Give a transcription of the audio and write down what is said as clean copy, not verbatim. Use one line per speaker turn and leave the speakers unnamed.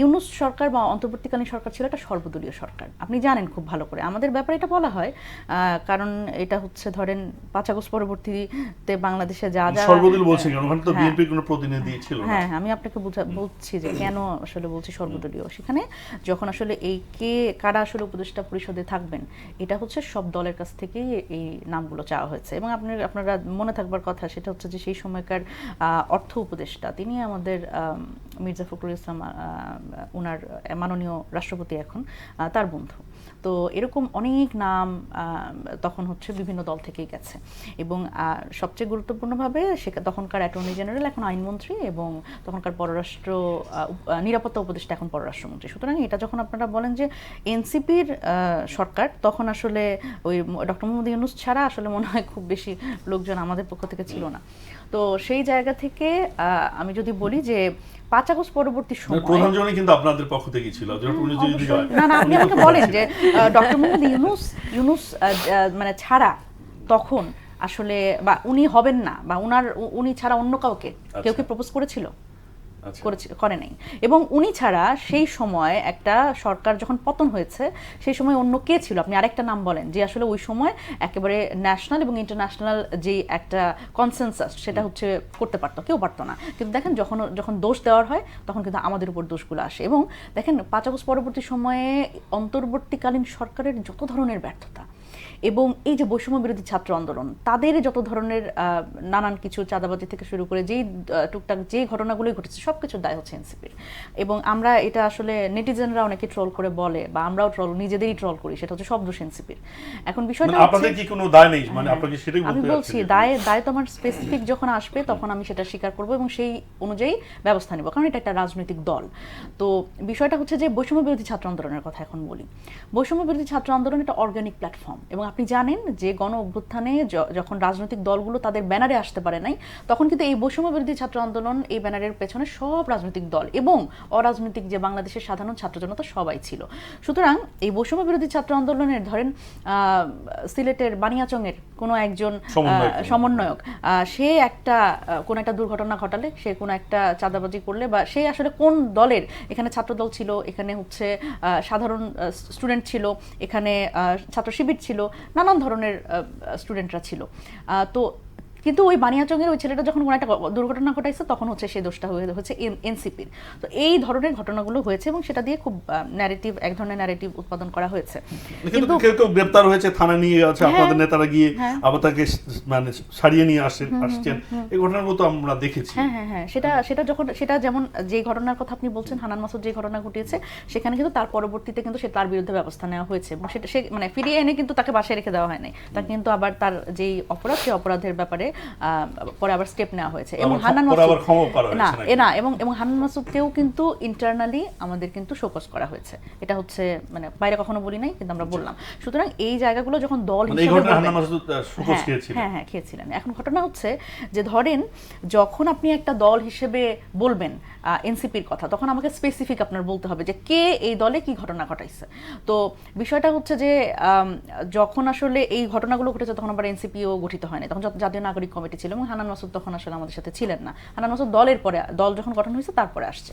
ইউনূস সরকার বা অন্তর্বর্তীকালীন সরকার ছিল একটা সর্বদলীয় সরকার, আপনি জানেন খুব ভালো করে। আমাদের ব্যাপারে এটা বলা হয় কারণ এটা হচ্ছে ধরেন 5 আগস্ট পরবর্তীতে বাংলাদেশে যা যা
সর্বদলীয় বলছেন কেন, ওখানে তো বিএনপির কোনো প্রতিনিধি ছিল না।
হ্যাঁ, আমি আপনাকে বলছি যে কেন আসলে বলছি সর্বদলীয়। সেখানে যখন আসলে এই কারা আসলে উপদেষ্টা পরিষদে থাকবেন, এটা হচ্ছে সব দলের কাছ থেকেই এই নামগুলো চাওয়া হয়েছে। এবং আপনারা মনে থাকবার কথা, সেটা হচ্ছে যে সেই সময়কার অর্থ উপদেষ্টা তিনি আমাদের মির্জা ফখরুল ইসলাম, ওনার মাননীয় রাষ্ট্রপতি এখন, তার বন্ধু। তো এরকম অনেক নাম তখন হচ্ছে বিভিন্ন দল থেকেই গেছে। এবং সবচেয়ে গুরুত্বপূর্ণভাবে তখনকার অ্যাটর্নি জেনারেল এখন আইনমন্ত্রী, এবং তখনকার পররাষ্ট্র নিরাপত্তা উপদেষ্টা এখন পররাষ্ট্রমন্ত্রী। সুতরাং এটা যখন আপনারা বলেন যে এনসিপির সরকার, তখন আসলে ওই ডক্টর মোহাম্মদ ইউনূস ছাড়া আসলে মনে হয় খুব বেশি লোকজন আমাদের পক্ষ থেকে ছিল না। তো সেই জায়গা থেকে আমি যদি বলি যে 5 আগস্ট পরবর্তী সময়
প্রধানজনই কিন্তু আপনাদের পক্ষ থেকে ছিল।
না, আপনি আমাকে বলেন যে ডক্টর মোহাম্মদ ইউনূস মানে ছাড়া তখন আসলে, বা উনি হবেন না, বা উনি ছাড়া অন্য কাউকে কেউ কি প্রপোজ করেছিল? করে নাই। এবং উনি ছাড়া সেই সময় একটা সরকার যখন পতন হয়েছে, সেই সময় অন্য কে ছিল? আপনি আরেকটা নাম বলেন যে আসলে ওই সময় একেবারে ন্যাশনাল এবং ইন্টারন্যাশনাল যে একটা কনসেনসাস, সেটা হচ্ছে করতে পারতো, কেউ পারতো না। কিন্তু দেখেন যখন দোষ দেওয়ার হয়, তখন কিন্তু আমাদের উপর দোষগুলো আসে। এবং দেখেন 5 আগস্ট পরবর্তী সময়ে অন্তর্বর্তীকালীন সরকারের যত ধরনের ব্যর্থতা, এবং এই যে বৈষম্য বিরোধী ছাত্র আন্দোলন, তাদের যত ধরনের নানান কিছু চাঁদাবাজি থেকে শুরু করে যেই টুকটাক যে ঘটনাগুলোই ঘটেছে, সব কিছুর দায় হচ্ছে এনসিপির। এবং আমরা এটা আসলে নেটিজেনরা অনেকে ট্রল করে বলে, বা আমরাও নিজেদেরই ট্রল করি, সেটা হচ্ছে সব দোষ এনসিপির। এখন বিষয়টা
আপনাদের কি কোনো দায় নেই? মানে আপনাকে সেটাই বলতে
আমি বলছি, দায় তো আমার স্পেসিফিক যখন আসবে তখন আমি সেটা স্বীকার করব এবং সেই অনুযায়ী ব্যবস্থা নেব, কারণ এটা একটা রাজনৈতিক দল। তো বিষয়টা হচ্ছে যে বৈষম্য বিরোধী ছাত্র আন্দোলনের কথা এখন বলি। বৈষম্য বিরোধী ছাত্র আন্দোলন একটা অর্গানিক প্ল্যাটফর্ম, এবং আপনি জানেন যে গণ অভ্যুত্থানে যখন রাজনৈতিক দলগুলো তাদের ব্যানারে আসতে পারে নাই, তখন কিন্তু এই বৈষম্য বিরোধী ছাত্র আন্দোলন, এই ব্যানারের পেছনে সব রাজনৈতিক দল এবং অরাজনৈতিক যে বাংলাদেশের সাধারণ ছাত্র জনতা সবাই ছিল। সুতরাং এই বৈষম্য বিরোধী ছাত্র আন্দোলনের ধরেন সিলেটের বানিয়াচংয়ের কোনো একজন সমন্বয়ক, সে কোনো একটা দুর্ঘটনা ঘটালে, সে কোনো একটা চাঁদাবাজি করলে, বা সে আসলে কোন দলের, এখানে ছাত্রদল ছিল, এখানে হচ্ছে সাধারণ স্টুডেন্ট ছিল, এখানে ছাত্র শিবির ছিল, নানান ধরনের স্টুডেন্টরা ছিল। তো কিন্তু ওই বানিয়াচংয়ের ওই ছেলেটা যখন কোনো একটা দুর্ঘটনা ঘটাইছে, তখন হচ্ছে সেই দোষটা হচ্ছে এনসিপির। তো এই ধরনের ঘটনাগুলো হয়েছে, এবং সেটা দিয়ে খুব এক ধরনের ন্যারেটিভ উৎপাদন করা হয়েছে।
কিন্তু কেউ কেউ গ্রেপ্তার হয়েছে, থানা নিয়ে আছে, আপনাদের নেতারা গিয়ে আবার তাকে মানে সারিয়ে নিয়ে আসছেন। এই ঘটনাগুলো তো আমরা দেখেছি।
হ্যাঁ, সেটা যেমন যে ঘটনার কথা আপনি বলছেন, হান্নান মাসুদ যে ঘটনা ঘটিয়েছে, সেখানে কিন্তু তার পরবর্তীতে কিন্তু তার বিরুদ্ধে ব্যবস্থা নেওয়া হয়েছে, এবং সেটা সে মানে ফিরিয়ে এনে কিন্তু তাকে বাসায় রেখে দেওয়া হয় নাই। তাকে কিন্তু আবার তার যেই অপরাধ, সেই অপরাধের ব্যাপারে পরে আবার স্টেপ নেওয়া হয়েছে। এবং হান্নান মাসুদ এবং হান্নান মাসুদকেও কিন্তু ইন্টারনালি আমাদের কিন্তু শোকজ করা হয়েছে। এটা হচ্ছে মানে বাইরে কখনো বলি নাই, কিন্তু আমরা বললাম। সুতরাং এই জায়গাগুলো যখন দল হিসেবে খেয়েছিলেন। এখন ঘটনা হচ্ছে যে ধরেন যখন আপনি একটা দল হিসেবে বলবেন এনসিপির কথা, তখন আমাকে স্পেসিফিক আপনার বলতে হবে যে কে এই দলে কি ঘটনা ঘটাইছে। তো বিষয়টা হচ্ছে যে যখন আসলে এই ঘটনাগুলো ঘটেছে, তখন আবার এনসিপিও গঠিত হয়নি, তখন জাতীয় নাগরিক কমিটি ছিল, এবং হান্নান মাসুদ তখন আসলে আমাদের সাথে ছিলেন না। হান্নান মাসুদ দল যখন গঠন হয়েছে তারপরে আসছে।